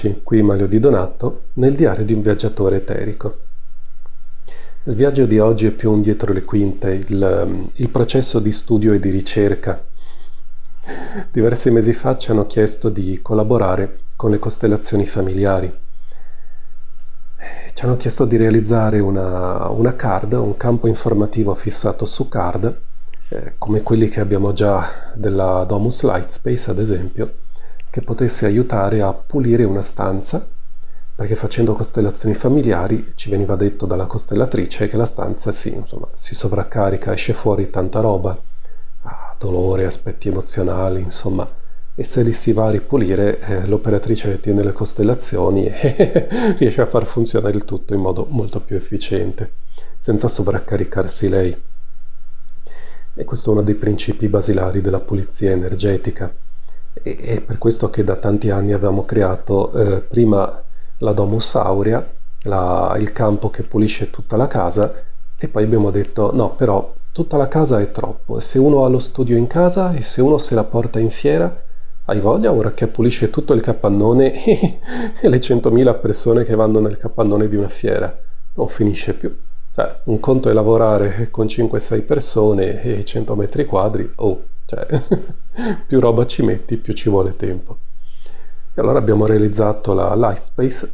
Eccoci, qui Mario Di Donato, nel diario di un viaggiatore eterico. Il viaggio di oggi è più un dietro le quinte, il processo di studio e di ricerca. Diversi mesi fa ci hanno chiesto di collaborare con le costellazioni familiari. Ci hanno chiesto di realizzare una card, un campo informativo fissato su card, come quelli che abbiamo già della Domus Lightspace, ad esempio, che potesse aiutare a pulire una stanza, perché facendo costellazioni familiari ci veniva detto dalla costellatrice che la stanza si sovraccarica, esce fuori tanta roba, dolore, aspetti emozionali, insomma, e se li si va a ripulire, l'operatrice che tiene le costellazioni riesce a far funzionare il tutto in modo molto più efficiente, senza sovraccaricarsi lei. E questo è uno dei principi basilari della pulizia energetica. E è per questo che da tanti anni avevamo creato prima la Domus Aurea, il campo che pulisce tutta la casa, e poi abbiamo detto no, però tutta la casa è troppo, e se uno ha lo studio in casa e se uno se la porta in fiera, hai voglia ora che pulisce tutto il capannone e le 100.000 persone che vanno nel capannone di una fiera? Non finisce più. Cioè, un conto è lavorare con 5-6 persone e 100 metri quadri, cioè, più roba ci metti, più ci vuole tempo. E allora abbiamo realizzato la Lightspace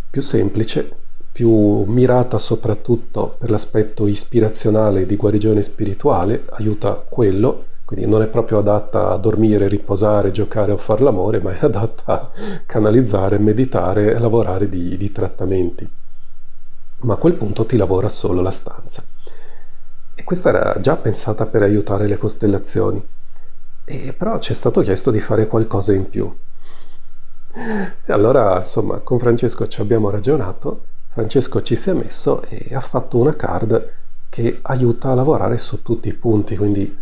più semplice, più mirata soprattutto per l'aspetto ispirazionale di guarigione spirituale, aiuta quello, quindi non è proprio adatta a dormire, riposare, giocare o far l'amore, ma è adatta a canalizzare, meditare e lavorare di trattamenti. Ma a quel punto ti lavora solo la stanza. E questa era già pensata per aiutare le costellazioni. E però ci è stato chiesto di fare qualcosa in più. E allora, insomma, con Francesco ci abbiamo ragionato, Francesco ci si è messo e ha fatto una card che aiuta a lavorare su tutti i punti, quindi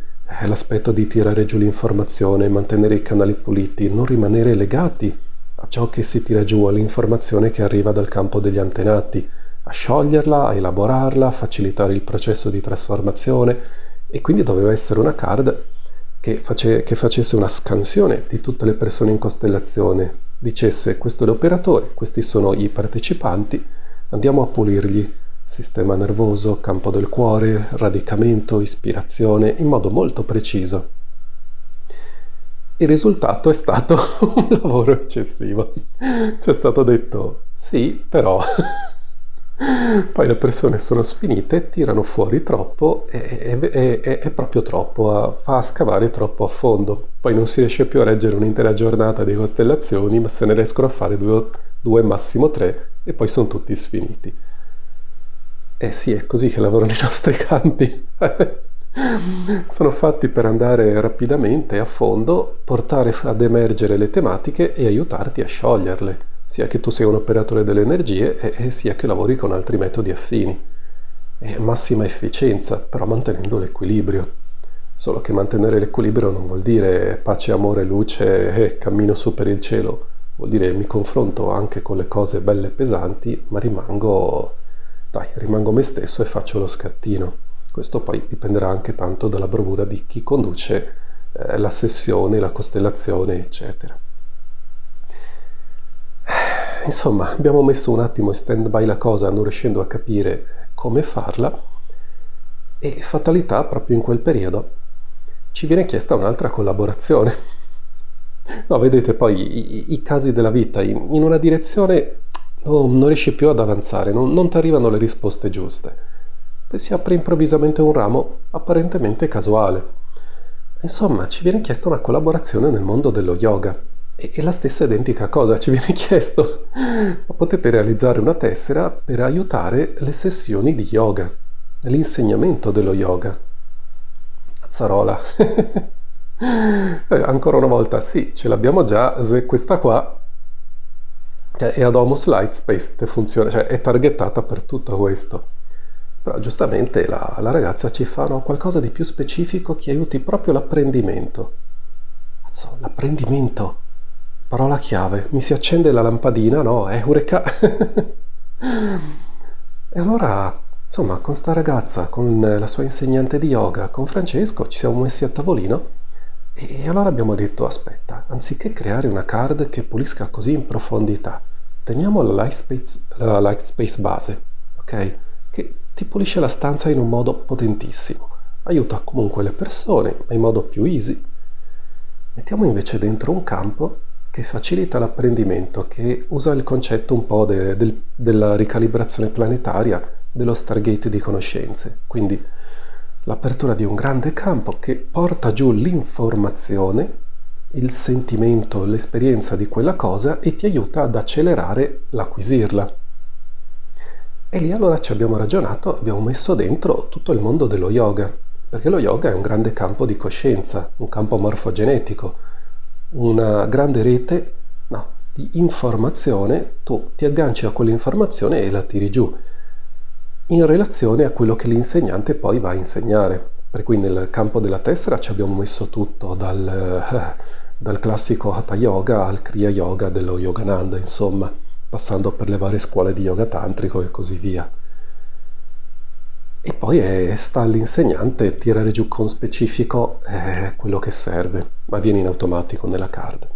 l'aspetto di tirare giù l'informazione, mantenere i canali puliti, non rimanere legati a ciò che si tira giù, all'informazione che arriva dal campo degli antenati, a scioglierla, a elaborarla, a facilitare il processo di trasformazione, e quindi doveva essere una card che facesse una scansione di tutte le persone in costellazione, dicesse questo è l'operatore, questi sono i partecipanti, andiamo a pulirgli sistema nervoso, campo del cuore, radicamento, ispirazione, in modo molto preciso. Il risultato è stato un lavoro eccessivo. Ci è stato detto sì, però poi le persone sono sfinite, tirano fuori troppo e è proprio troppo, fa scavare troppo a fondo. Poi non si riesce più a reggere un'intera giornata di costellazioni, ma se ne riescono a fare due massimo tre, e poi sono tutti sfiniti. Eh sì, è così che lavorano i nostri campi. Sono fatti per andare rapidamente a fondo, portare ad emergere le tematiche e aiutarti a scioglierle, sia che tu sia un operatore delle energie e sia che lavori con altri metodi affini. È massima efficienza, però mantenendo l'equilibrio. Solo che mantenere l'equilibrio non vuol dire pace, amore, luce e cammino su per il cielo. Vuol dire mi confronto anche con le cose belle e pesanti, ma rimango me stesso e faccio lo scattino. Questo poi dipenderà anche tanto dalla bravura di chi conduce la sessione, la costellazione, eccetera. Insomma, abbiamo messo un attimo in stand-by la cosa, non riuscendo a capire come farla, e fatalità, proprio in quel periodo ci viene chiesta un'altra collaborazione. No, vedete, poi i casi della vita in una direzione non riesci più ad avanzare, non ti arrivano le risposte giuste. Poi si apre improvvisamente un ramo apparentemente casuale. Insomma, ci viene chiesta una collaborazione nel mondo dello yoga. E la stessa identica cosa ci viene chiesto. Ma potete realizzare una tessera per aiutare le sessioni di yoga, l'insegnamento dello yoga. Azzarola. Ancora una volta, sì, ce l'abbiamo già, se questa qua è ad Domus Lightspace, funziona, cioè è targettata per tutto questo. Però giustamente la ragazza ci fa no, qualcosa di più specifico che aiuti proprio l'apprendimento. Cazzo, l'apprendimento, parola chiave, mi si accende la lampadina, no, eureka! E allora, insomma, con sta ragazza, con la sua insegnante di yoga, con Francesco, ci siamo messi a tavolino E allora abbiamo detto, aspetta, anziché creare una card che pulisca così in profondità, teniamo la Lightspace base, ok? Che ti pulisce la stanza in un modo potentissimo. Aiuta comunque le persone, ma in modo più easy. Mettiamo invece dentro un campo che facilita l'apprendimento, che usa il concetto un po' della ricalibrazione planetaria, dello Stargate di conoscenze. Quindi l'apertura di un grande campo che porta giù l'informazione, il sentimento, l'esperienza di quella cosa e ti aiuta ad accelerare l'acquisirla. E lì allora ci abbiamo ragionato, abbiamo messo dentro tutto il mondo dello yoga, perché lo yoga è un grande campo di coscienza, un campo morfogenetico, una grande rete, no, di informazione. Tu ti agganci a quell'informazione e la tiri giù in relazione a quello che l'insegnante poi va a insegnare. Per cui nel campo della tessera ci abbiamo messo tutto, dal classico Hatha Yoga al Kriya Yoga dello Yogananda, insomma, passando per le varie scuole di yoga tantrico e così via. E poi sta all'insegnante tirare giù con specifico quello che serve, ma viene in automatico nella card.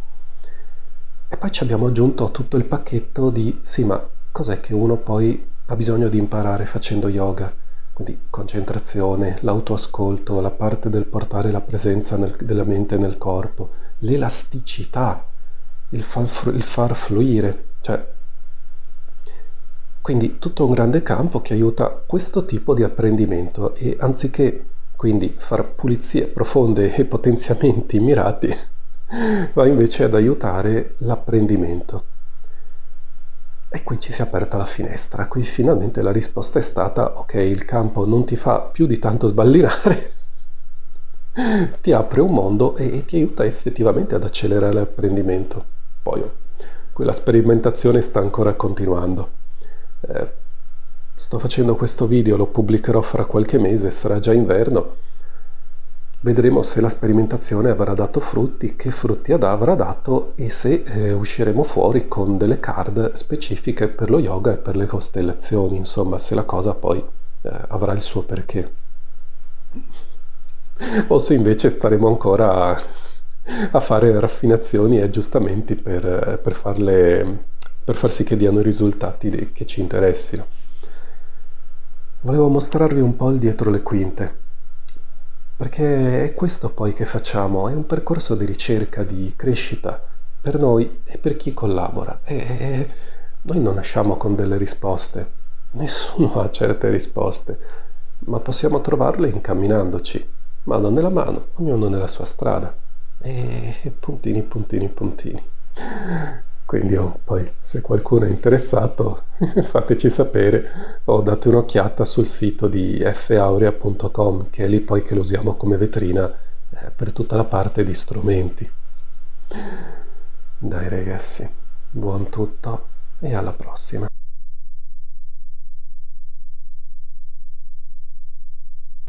E poi ci abbiamo aggiunto tutto il pacchetto di, sì, ma cos'è che uno poi ha bisogno di imparare facendo yoga? Quindi concentrazione, l'autoascolto, la parte del portare la presenza della mente nel corpo, l'elasticità, il far fluire, cioè quindi tutto un grande campo che aiuta questo tipo di apprendimento e anziché quindi far pulizie profonde e potenziamenti mirati, va invece ad aiutare l'apprendimento. E qui ci si è aperta la finestra, qui finalmente la risposta è stata ok, il campo non ti fa più di tanto sballinare, ti apre un mondo e ti aiuta effettivamente ad accelerare l'apprendimento. Poi quella sperimentazione sta ancora continuando. Eh, Sto facendo questo video, lo pubblicherò fra qualche mese, sarà già inverno. Vedremo se la sperimentazione avrà dato frutti, che frutti avrà dato e se usciremo fuori con delle card specifiche per lo yoga e per le costellazioni, insomma, se la cosa poi avrà il suo perché. O se invece staremo ancora a fare raffinazioni e aggiustamenti per far sì che diano i risultati che ci interessino. Volevo mostrarvi un po' il dietro le quinte, perché è questo poi che facciamo, è un percorso di ricerca, di crescita per noi e per chi collabora. E noi non nasciamo con delle risposte, nessuno ha certe risposte, ma possiamo trovarle incamminandoci, mano nella mano, ognuno nella sua strada. E puntini, puntini, puntini. Quindi poi se qualcuno è interessato fateci sapere o date un'occhiata sul sito di faurea.com che è lì poi che lo usiamo come vetrina per tutta la parte di strumenti. Dai ragazzi, buon tutto e alla prossima.